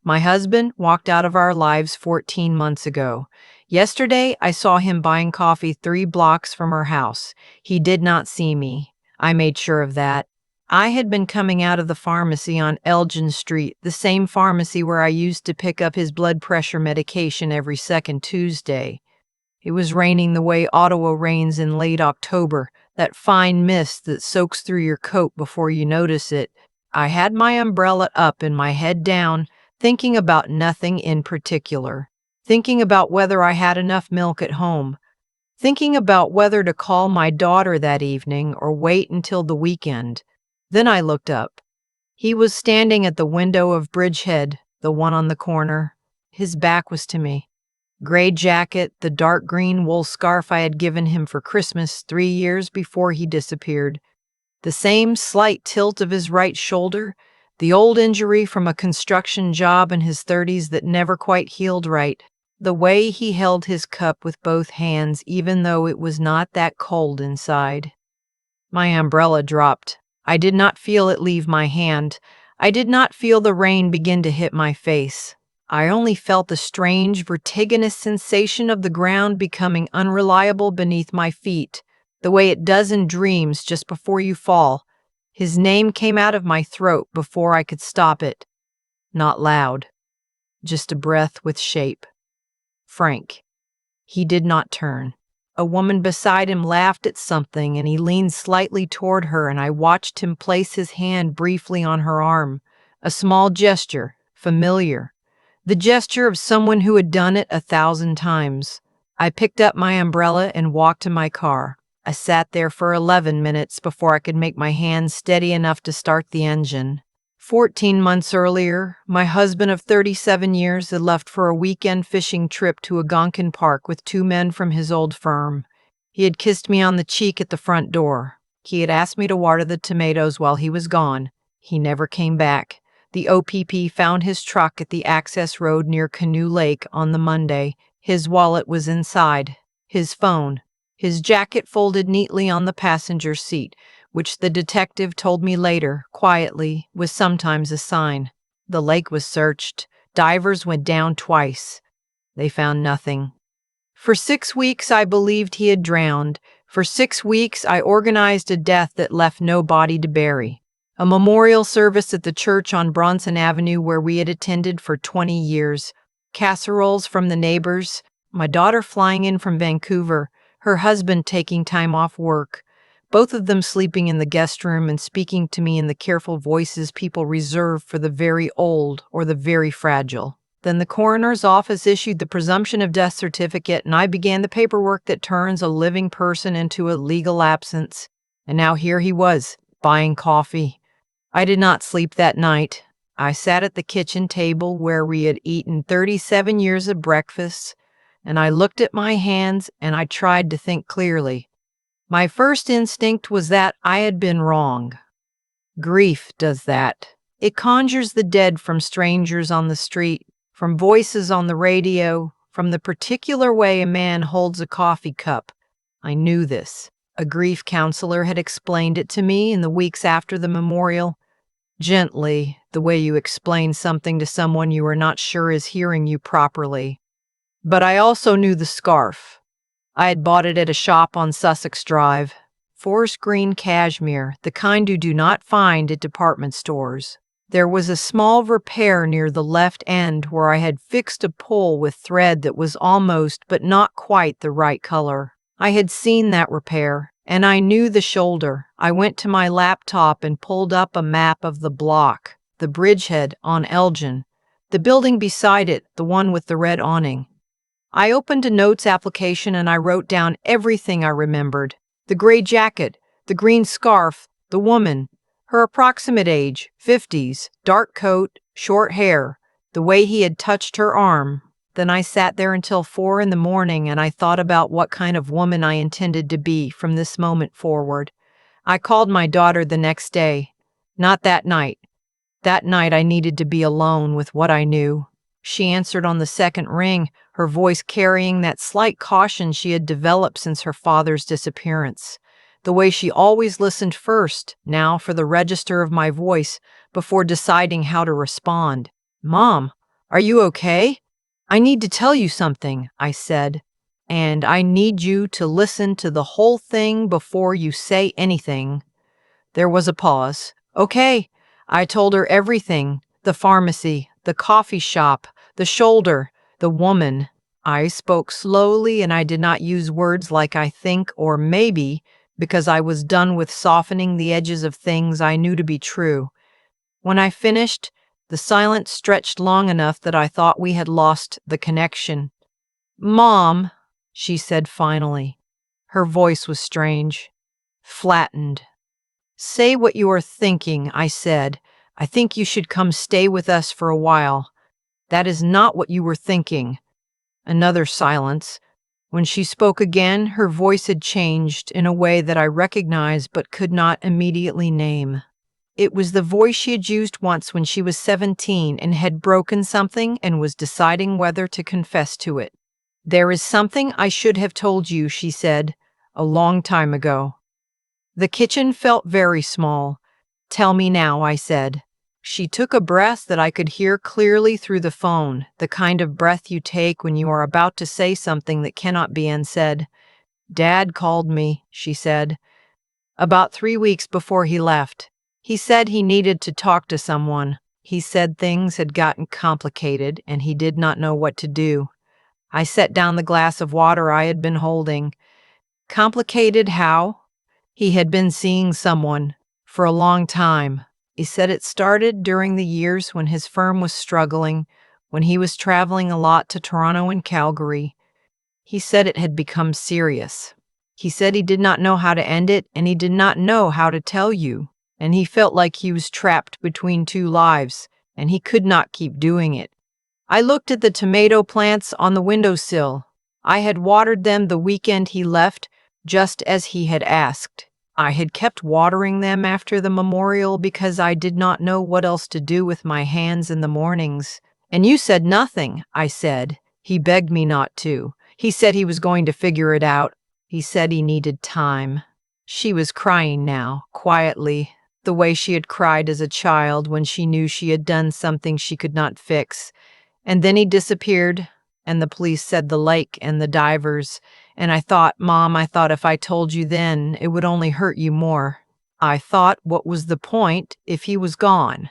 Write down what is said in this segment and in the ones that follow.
My husband walked out of our lives 14 months ago. Yesterday, I saw him buying coffee 3 blocks from our house. He did not see me. I made sure of that. I had been coming out of the pharmacy on Elgin Street, the same pharmacy where I used to pick up his blood pressure medication every second Tuesday. It was raining the way Ottawa rains in late October, that fine mist that soaks through your coat before you notice it. I had my umbrella up and my head down, thinking about nothing in particular. Thinking about whether I had enough milk at home. Thinking about whether to call my daughter that evening or wait until the weekend. Then I looked up. He was standing at the window of Bridgehead, the one on the corner. His back was to me. Gray jacket, the dark green wool scarf I had given him for Christmas 3 years before he disappeared. The same slight tilt of his right shoulder, the old injury from a construction job in his 30s that never quite healed right. The way he held his cup with both hands even though it was not that cold inside. My umbrella dropped. I did not feel it leave my hand. I did not feel the rain begin to hit my face. I only felt the strange, vertiginous sensation of the ground becoming unreliable beneath my feet, the way it does in dreams just before you fall. His name came out of my throat before I could stop it. Not loud, just a breath with shape. Frank. He did not turn. A woman beside him laughed at something and he leaned slightly toward her and I watched him place his hand briefly on her arm. A small gesture, familiar. The gesture of someone who had done it 1,000 times. I picked up my umbrella and walked to my car. I sat there for 11 minutes before I could make my hands steady enough to start the engine. 14 months earlier, my husband of 37 years had left for a weekend fishing trip to Algonquin Park with 2 men from his old firm. He had kissed me on the cheek at the front door. He had asked me to water the tomatoes while he was gone. He never came back. The OPP found his truck at the access road near Canoe Lake on the Monday. His wallet was inside. His phone. His jacket folded neatly on the passenger seat, which the detective told me later, quietly, was sometimes a sign. The lake was searched. Divers went down twice. They found nothing. For 6 weeks, I believed he had drowned. For 6 weeks, I organized a death that left no body to bury. A memorial service at the church on Bronson Avenue where we had attended for 20 years. Casseroles from the neighbors. My daughter flying in from Vancouver. Her husband taking time off work. Both of them sleeping in the guest room and speaking to me in the careful voices people reserve for the very old or the very fragile. Then the coroner's office issued the presumption of death certificate and I began the paperwork that turns a living person into a legal absence. And now here he was, buying coffee. I did not sleep that night. I sat at the kitchen table where we had eaten 37 years of breakfast, and I looked at my hands and I tried to think clearly. My first instinct was that I had been wrong. Grief does that. It conjures the dead from strangers on the street, from voices on the radio, from the particular way a man holds a coffee cup. I knew this. A grief counselor had explained it to me in the weeks after the memorial. Gently, the way you explain something to someone you are not sure is hearing you properly. But I also knew the scarf. I had bought it at a shop on Sussex Drive. Forest green cashmere, the kind you do not find at department stores. There was a small repair near the left end where I had fixed a pole with thread that was almost but not quite the right color. I had seen that repair, and I knew the shoulder. I went to my laptop and pulled up a map of the block, the Bridgehead on Elgin, the building beside it, the one with the red awning. I opened a notes application and I wrote down everything I remembered. The gray jacket, the green scarf, the woman, her approximate age, 50s, dark coat, short hair, the way he had touched her arm. Then I sat there until 4 in the morning and I thought about what kind of woman I intended to be from this moment forward. I called my daughter the next day. Not that night. That night I needed to be alone with what I knew. She answered on the second ring, her voice carrying that slight caution she had developed since her father's disappearance. The way she always listened first, now for the register of my voice, before deciding how to respond. "Mom." Are you okay? I need to tell you something, I said, and I need you to listen to the whole thing before you say anything. There was a pause. Okay, I told her everything: the pharmacy, the coffee shop, the shoulder, the woman. I spoke slowly and I did not use words like I think or maybe, because I was done with softening the edges of things I knew to be true. When I finished, the silence stretched long enough that I thought we had lost the connection. Mom, she said finally. Her voice was strange, flattened. Say what you are thinking, I said. I think you should come stay with us for a while. That is not what you were thinking. Another silence. When she spoke again, her voice had changed in a way that I recognized but could not immediately name. It was the voice she had used once when she was 17 and had broken something and was deciding whether to confess to it. There is something I should have told you, she said, a long time ago. The kitchen felt very small. Tell me now, I said. She took a breath that I could hear clearly through the phone, the kind of breath you take when you are about to say something that cannot be unsaid. Dad called me, she said, about 3 weeks before he left. He said he needed to talk to someone. He said things had gotten complicated and he did not know what to do. I set down the glass of water I had been holding. Complicated how? He had been seeing someone for a long time. He said it started during the years when his firm was struggling, when he was traveling a lot to Toronto and Calgary. He said it had become serious. He said he did not know how to end it, and he did not know how to tell you, and he felt like he was trapped between two lives, and he could not keep doing it. I looked at the tomato plants on the windowsill. I had watered them the weekend he left, just as he had asked. I had kept watering them after the memorial because I did not know what else to do with my hands in the mornings. And you said nothing, I said. He begged me not to. He said he was going to figure it out. He said he needed time. She was crying now, quietly, the way she had cried as a child when she knew she had done something she could not fix. And then he disappeared, and the police said the lake and the divers. And I thought, Mom, if I told you then, it would only hurt you more. I thought, what was the point if he was gone?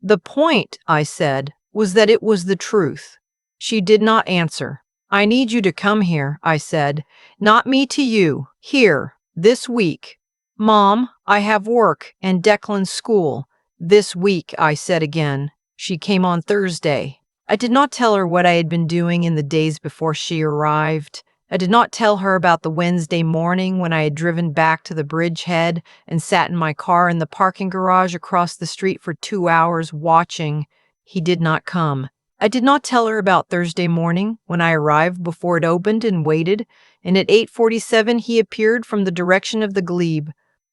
The point, I said, was that it was the truth. She did not answer. I need you to come here, I said. Not me to you. Here, this week. Mom, I have work and Declan's school. This week, I said again. She came on Thursday. I did not tell her what I had been doing in the days before she arrived. I did not tell her about the Wednesday morning when I had driven back to the bridgehead and sat in my car in the parking garage across the street for 2 hours watching. He did not come. I did not tell her about Thursday morning when I arrived before it opened and waited, and at 8:47 he appeared from the direction of the glebe.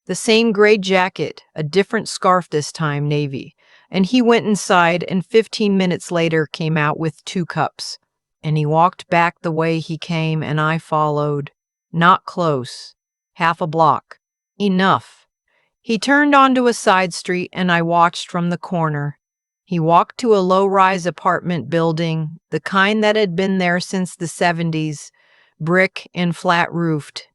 The same gray jacket, a different scarf this time, navy. And he went inside and 15 minutes later came out with 2 cups. And he walked back the way he came and I followed. Not close. Half a block. Enough. He turned onto a side street and I watched from the corner. He walked to a low-rise apartment building, the kind that had been there since the 70s, brick and flat-roofed.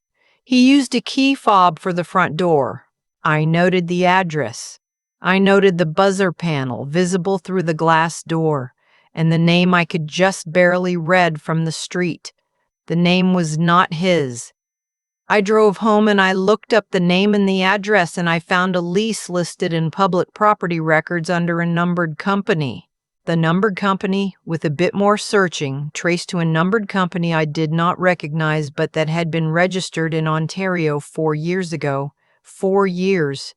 He used a key fob for the front door. I noted the address. I noted the buzzer panel visible through the glass door, and the name I could just barely read from the street. The name was not his. I drove home and I looked up the name and the address and I found a lease listed in public property records under a numbered company. The numbered company, with a bit more searching, traced to a numbered company I did not recognize but that had been registered in Ontario 4 years ago. 4 years.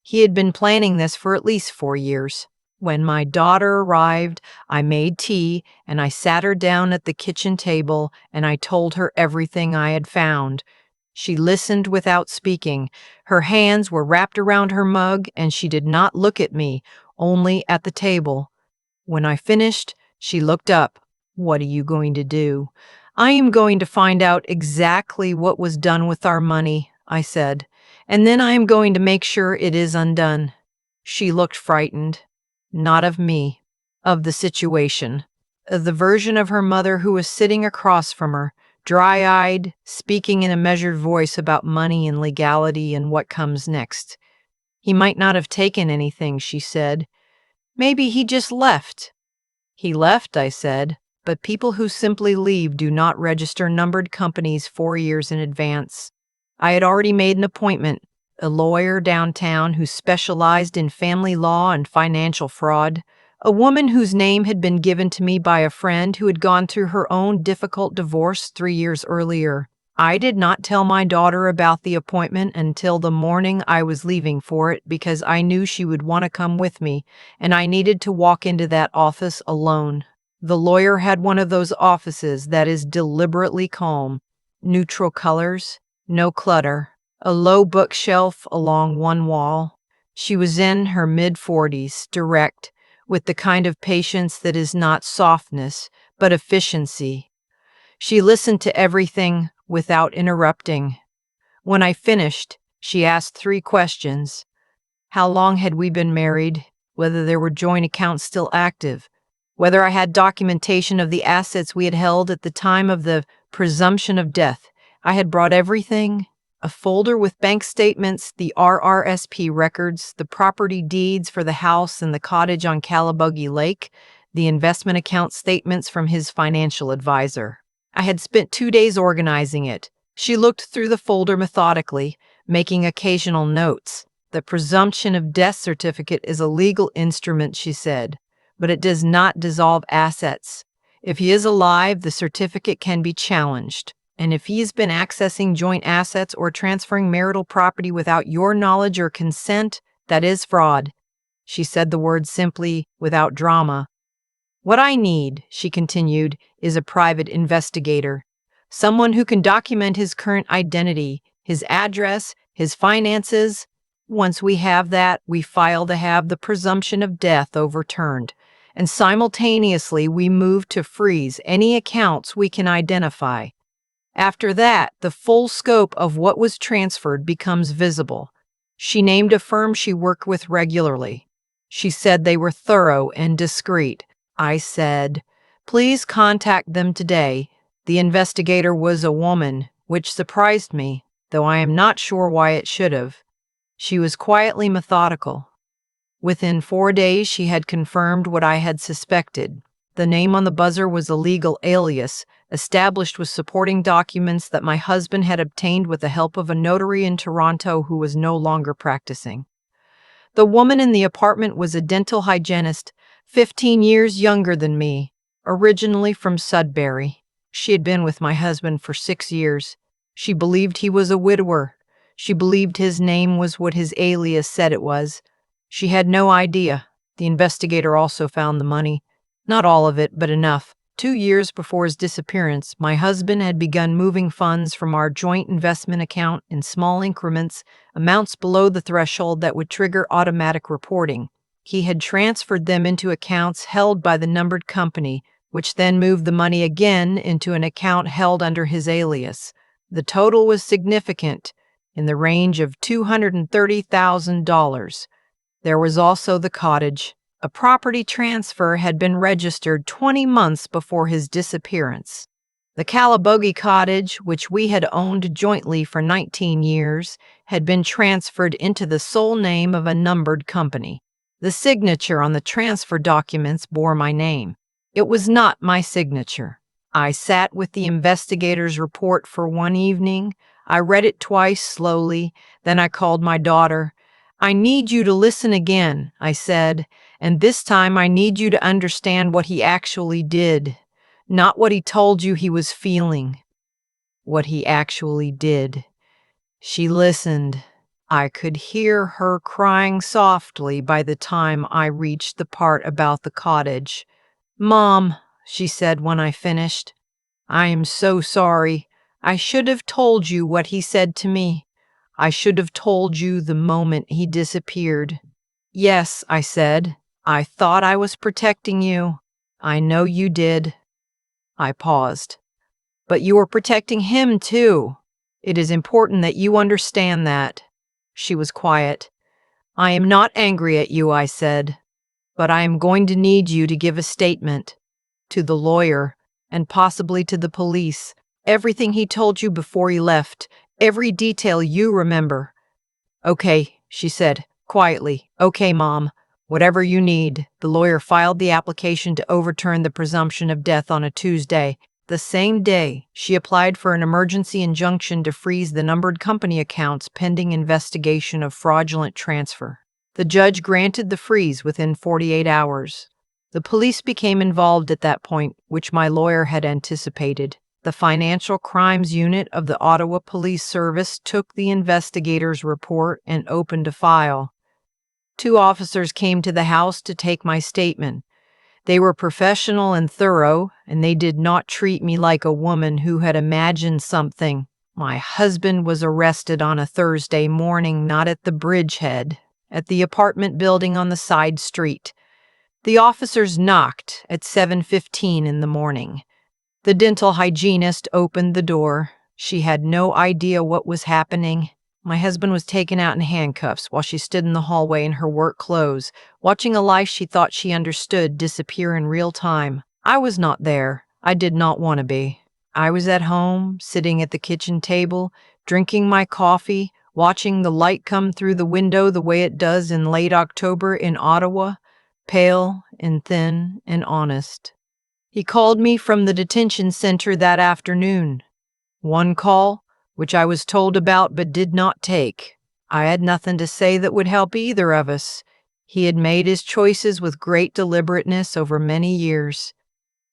He had been planning this for at least 4 years. When my daughter arrived, I made tea and I sat her down at the kitchen table and I told her everything I had found. She listened without speaking. Her hands were wrapped around her mug and she did not look at me, only at the table. When I finished, she looked up. What are you going to do? I am going to find out exactly what was done with our money, I said, and then I am going to make sure it is undone. She looked frightened. Not of me, of the situation. The version of her mother who was sitting across from her, dry-eyed, speaking in a measured voice about money and legality and what comes next. He might not have taken anything, she said. Maybe he just left. He left, I said, but people who simply leave do not register numbered companies 4 years in advance. I had already made an appointment, a lawyer downtown who specialized in family law and financial fraud, a woman whose name had been given to me by a friend who had gone through her own difficult divorce 3 years earlier. I did not tell my daughter about the appointment until the morning I was leaving for it because I knew she would want to come with me, and I needed to walk into that office alone. The lawyer had one of those offices that is deliberately calm, neutral colors, no clutter, a low bookshelf along one wall. She was in her mid-40s, direct, with the kind of patience that is not softness, but efficiency. She listened to everything without interrupting. When I finished, she asked 3 questions. How long had we been married? Whether there were joint accounts still active? Whether I had documentation of the assets we had held at the time of the presumption of death? I had brought everything. A folder with bank statements, the RRSP records, the property deeds for the house and the cottage on Calabogie Lake, the investment account statements from his financial advisor. I had spent 2 days organizing it. She looked through the folder methodically, making occasional notes. The presumption of death certificate is a legal instrument, she said, but it does not dissolve assets. If he is alive, the certificate can be challenged. And if he has been accessing joint assets or transferring marital property without your knowledge or consent, that is fraud. She said the words simply, without drama. What I need, she continued, is a private investigator. Someone who can document his current identity, his address, his finances. Once we have that, we file to have the presumption of death overturned. And simultaneously, we move to freeze any accounts we can identify. After that, the full scope of what was transferred becomes visible. She named a firm she worked with regularly. She said they were thorough and discreet. I said, please contact them today. The investigator was a woman, which surprised me, though I am not sure why it should have. She was quietly methodical. Within 4 days, she had confirmed what I had suspected. The name on the buzzer was a legal alias, established with supporting documents that my husband had obtained with the help of a notary in Toronto who was no longer practicing. The woman in the apartment was a dental hygienist, 15 years younger than me, originally from Sudbury. She had been with my husband for 6 years. She believed he was a widower. She believed his name was what his alias said it was. She had no idea. The investigator also found the money. Not all of it, but enough. 2 years before his disappearance, my husband had begun moving funds from our joint investment account in small increments, amounts below the threshold that would trigger automatic reporting. He had transferred them into accounts held by the numbered company, which then moved the money again into an account held under his alias. The total was significant, in the range of $230,000. There was also the cottage. A property transfer had been registered 20 months before his disappearance. The Calabogie cottage, which we had owned jointly for 19 years, had been transferred into the sole name of a numbered company. The signature on the transfer documents bore my name. It was not my signature. I sat with the investigator's report for one evening. I read it twice slowly, then I called my daughter. I need you to listen again, I said, and this time I need you to understand what he actually did, not what he told you he was feeling, what he actually did. She listened. I could hear her crying softly by the time I reached the part about the cottage. Mom, she said when I finished, I am so sorry. I should have told you what he said to me. I should have told you the moment he disappeared. Yes, I said. I thought I was protecting you. I know you did. I paused. But you were protecting him, too. It is important that you understand that. She was quiet. I am not angry at you, I said, but I am going to need you to give a statement. to the lawyer, and possibly to the police. Everything he told you before he left, every detail you remember. Okay, she said, quietly. Okay, Mom. Whatever you need. The lawyer filed the application to overturn the presumption of death on a Tuesday. The same day, she applied for an emergency injunction to freeze the numbered company accounts pending investigation of fraudulent transfer. The judge granted the freeze within 48 hours. The police became involved at that point, which my lawyer had anticipated. The Financial Crimes Unit of the Ottawa Police Service took the investigator's report and opened a file. 2 officers came to the house to take my statement. They were professional and thorough, and they did not treat me like a woman who had imagined something. My husband was arrested on a Thursday morning, not at the bridgehead, at the apartment building on the side street. The officers knocked at 7:15 in the morning. The dental hygienist opened the door. She had no idea what was happening. My husband was taken out in handcuffs while she stood in the hallway in her work clothes, watching a life she thought she understood disappear in real time. I was not there. I did not want to be. I was at home, sitting at the kitchen table, drinking my coffee, watching the light come through the window the way it does in late October in Ottawa, pale and thin and honest. He called me from the detention center that afternoon. One call, which I was told about but did not take. I had nothing to say that would help either of us. He had made his choices with great deliberateness over many years.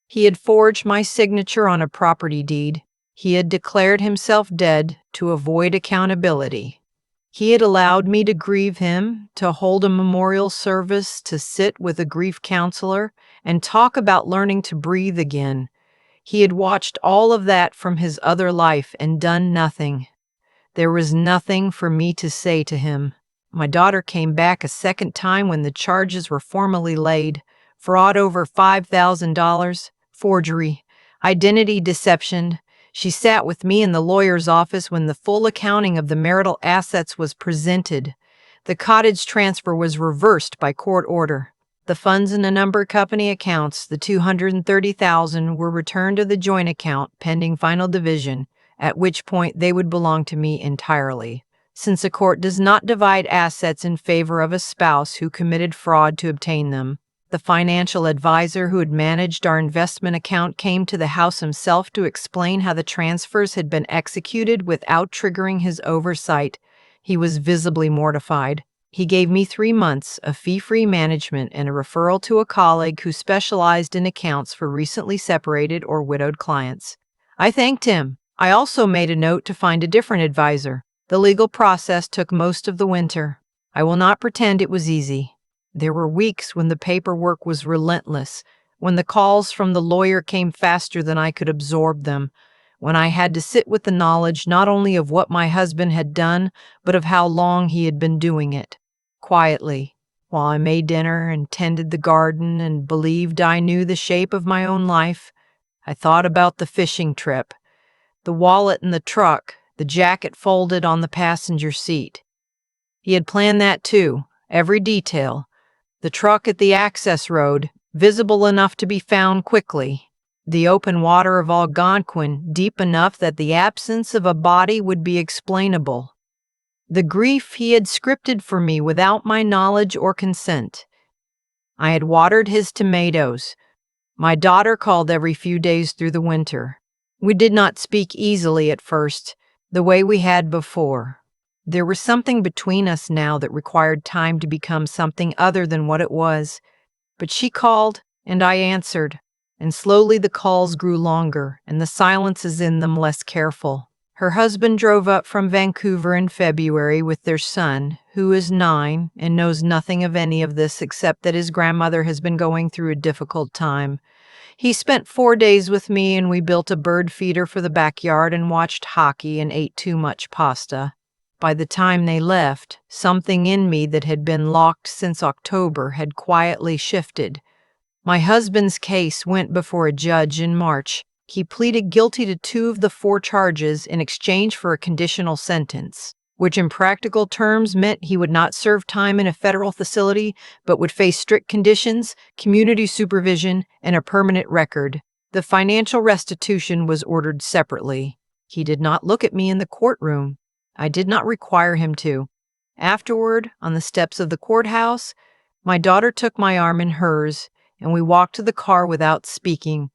He had forged my signature on a property deed. He had declared himself dead to avoid accountability. He had allowed me to grieve him, to hold a memorial service, to sit with a grief counselor, and talk about learning to breathe again. He had watched all of that from his other life and done nothing. There was nothing for me to say to him. My daughter came back a second time when the charges were formally laid. Fraud over $5,000, forgery, identity deception. She sat with me in the lawyer's office when the full accounting of the marital assets was presented. The cottage transfer was reversed by court order. The funds in the numbered company accounts, the $230,000, were returned to the joint account pending final division, at which point they would belong to me entirely. Since a court does not divide assets in favor of a spouse who committed fraud to obtain them, the financial advisor who had managed our investment account came to the house himself to explain how the transfers had been executed without triggering his oversight. He was visibly mortified. He gave me 3 months of fee-free management and a referral to a colleague who specialized in accounts for recently separated or widowed clients. I thanked him. I also made a note to find a different advisor. The legal process took most of the winter. I will not pretend it was easy. There were weeks when the paperwork was relentless, when the calls from the lawyer came faster than I could absorb them, when I had to sit with the knowledge not only of what my husband had done, but of how long he had been doing it. Quietly, while I made dinner and tended the garden and believed I knew the shape of my own life, I thought about the fishing trip, the wallet in the truck, the jacket folded on the passenger seat. He had planned that too, every detail. The truck at the access road, visible enough to be found quickly. The open water of Algonquin, deep enough that the absence of a body would be explainable. The grief he had scripted for me without my knowledge or consent. I had watered his tomatoes. My daughter called every few days through the winter. We did not speak easily at first, the way we had before. There was something between us now that required time to become something other than what it was. But she called, and I answered, and slowly the calls grew longer, and the silences in them less careful. Her husband drove up from Vancouver in February with their son, who is 9 and knows nothing of any of this except that his grandmother has been going through a difficult time. He spent 4 days with me, and we built a bird feeder for the backyard and watched hockey and ate too much pasta. By the time they left, something in me that had been locked since October had quietly shifted. My husband's case went before a judge in March. He pleaded guilty to 2 of the 4 charges in exchange for a conditional sentence. which in practical terms meant he would not serve time in a federal facility, but would face strict conditions, community supervision, and a permanent record. The financial restitution was ordered separately. He did not look at me in the courtroom. I did not require him to. Afterward, on the steps of the courthouse, my daughter took my arm in hers, and we walked to the car without speaking.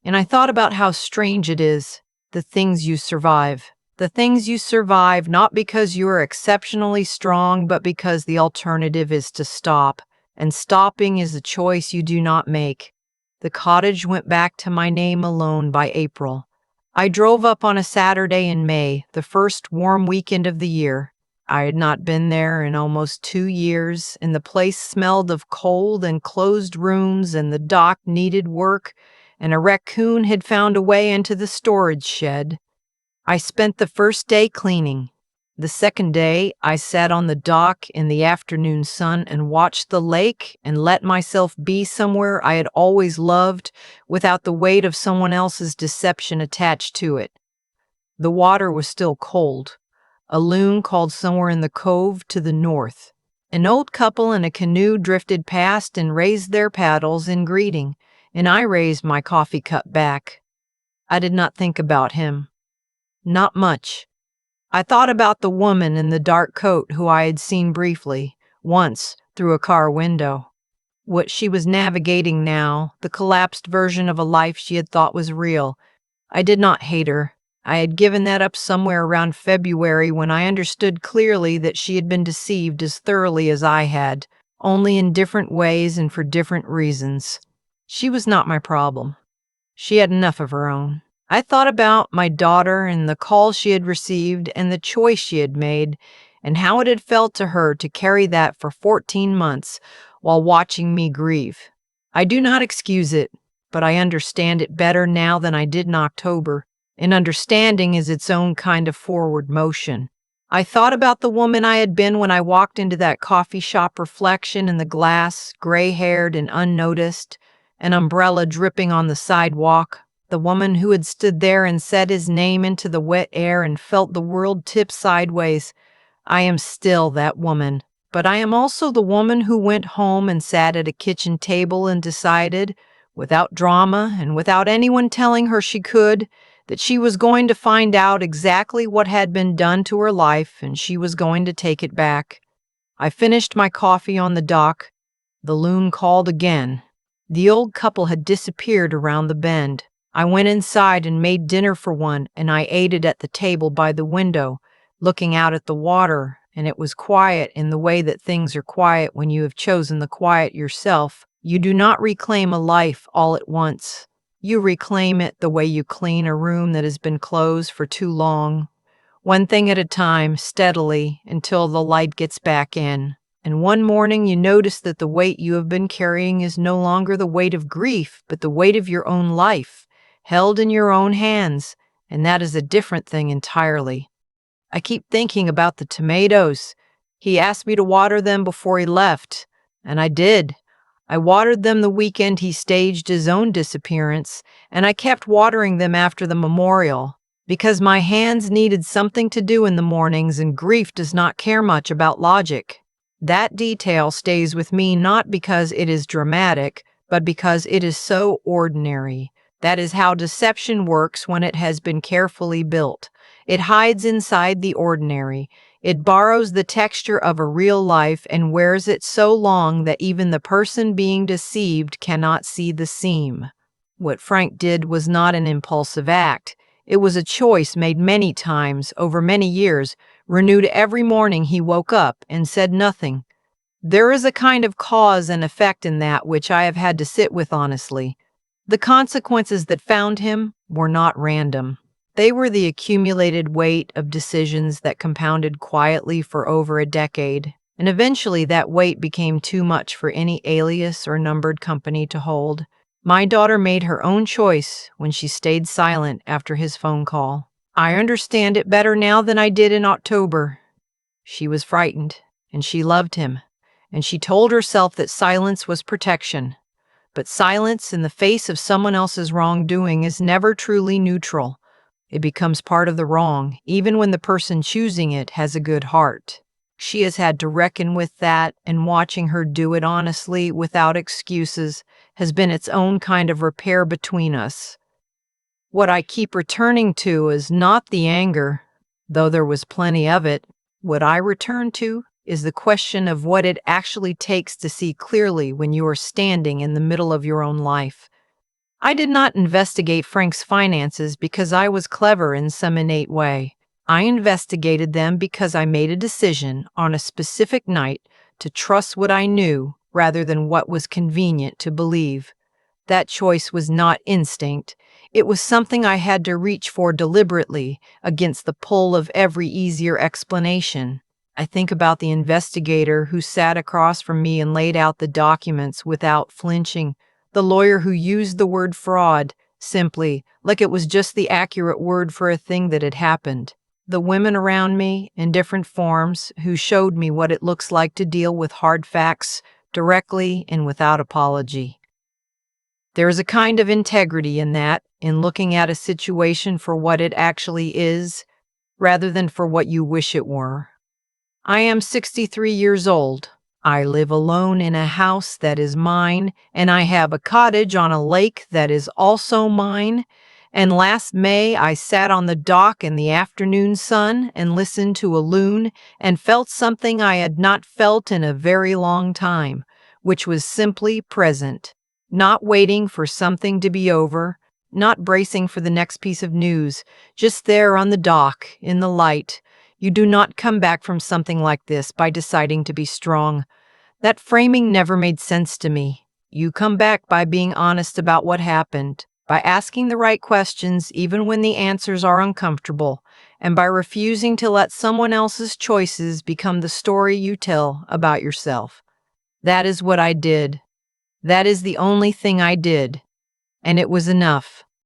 And I thought about how strange it is, the things you survive. The things you survive not because you are exceptionally strong, but because the alternative is to stop. And stopping is a choice you do not make. The cottage went back to my name alone by April. I drove up on a Saturday in May, the first warm weekend of the year. I had not been there in almost 2 years, and the place smelled of cold and closed rooms, and the dock needed work, and a raccoon had found a way into the storage shed. I spent the first day cleaning. The second day, I sat on the dock in the afternoon sun and watched the lake and let myself be somewhere I had always loved without the weight of someone else's deception attached to it. The water was still cold. A loon called somewhere in the cove to the north. An old couple in a canoe drifted past and raised their paddles in greeting, and I raised my coffee cup back. I did not think about him. Not much. I thought about the woman in the dark coat who I had seen briefly, once, through a car window. What she was navigating now, the collapsed version of a life she had thought was real. I did not hate her. I had given that up somewhere around February when I understood clearly that she had been deceived as thoroughly as I had, only in different ways and for different reasons. She was not my problem. She had enough of her own. I thought about my daughter and the call she had received and the choice she had made and how it had felt to her to carry that for 14 months while watching me grieve. I do not excuse it, but I understand it better now than I did in October, and understanding is its own kind of forward motion. I thought about the woman I had been when I walked into that coffee shop reflection in the glass, gray-haired and unnoticed, an umbrella dripping on the sidewalk, the woman who had stood there and said his name into the wet air and felt the world tip sideways. I am still that woman, but I am also the woman who went home and sat at a kitchen table and decided, without drama and without anyone telling her she could, that she was going to find out exactly what had been done to her life and she was going to take it back. I finished my coffee on the dock. The loon called again. The old couple had disappeared around the bend. I went inside and made dinner for one, and I ate it at the table by the window, looking out at the water, and it was quiet in the way that things are quiet when you have chosen the quiet yourself. You do not reclaim a life all at once. You reclaim it the way you clean a room that has been closed for too long, one thing at a time, steadily, until the light gets back in. And one morning you notice that the weight you have been carrying is no longer the weight of grief, but the weight of your own life, held in your own hands, and that is a different thing entirely. I keep thinking about the tomatoes. He asked me to water them before he left, and I did. I watered them the weekend he staged his own disappearance, and I kept watering them after the memorial, because my hands needed something to do in the mornings, and grief does not care much about logic. That detail stays with me not because it is dramatic, but because it is so ordinary. That is how deception works when it has been carefully built. It hides inside the ordinary. It borrows the texture of a real life and wears it so long that even the person being deceived cannot see the seam. What Frank did was not an impulsive act. It was a choice made many times over many years, renewed every morning he woke up and said nothing. There is a kind of cause and effect in that which I have had to sit with honestly. The consequences that found him were not random. They were the accumulated weight of decisions that compounded quietly for over a decade, and eventually that weight became too much for any alias or numbered company to hold. My daughter made her own choice when she stayed silent after his phone call. I understand it better now than I did in October. She was frightened, and she loved him, and she told herself that silence was protection. But silence in the face of someone else's wrongdoing is never truly neutral. It becomes part of the wrong, even when the person choosing it has a good heart. She has had to reckon with that, and watching her do it honestly, without excuses, has been its own kind of repair between us. What I keep returning to is not the anger, though there was plenty of it. What I return to is the question of what it actually takes to see clearly when you are standing in the middle of your own life. I did not investigate Frank's finances because I was clever in some innate way. I investigated them because I made a decision on a specific night to trust what I knew rather than what was convenient to believe. That choice was not instinct. It was something I had to reach for deliberately against the pull of every easier explanation. I think about the investigator who sat across from me and laid out the documents without flinching, the lawyer who used the word fraud simply, like it was just the accurate word for a thing that had happened. The women around me, in different forms, who showed me what it looks like to deal with hard facts directly and without apology. There is a kind of integrity in that, in looking at a situation for what it actually is, rather than for what you wish it were. I am 63 years old. I live alone in a house that is mine, and I have a cottage on a lake that is also mine. And last May, I sat on the dock in the afternoon sun and listened to a loon and felt something I had not felt in a very long time, which was simply present, not waiting for something to be over, not bracing for the next piece of news, just there on the dock, in the light. You do not come back from something like this by deciding to be strong. That framing never made sense to me. You come back by being honest about what happened, by asking the right questions even when the answers are uncomfortable, and by refusing to let someone else's choices become the story you tell about yourself. That is what I did. That is the only thing I did, and it was enough.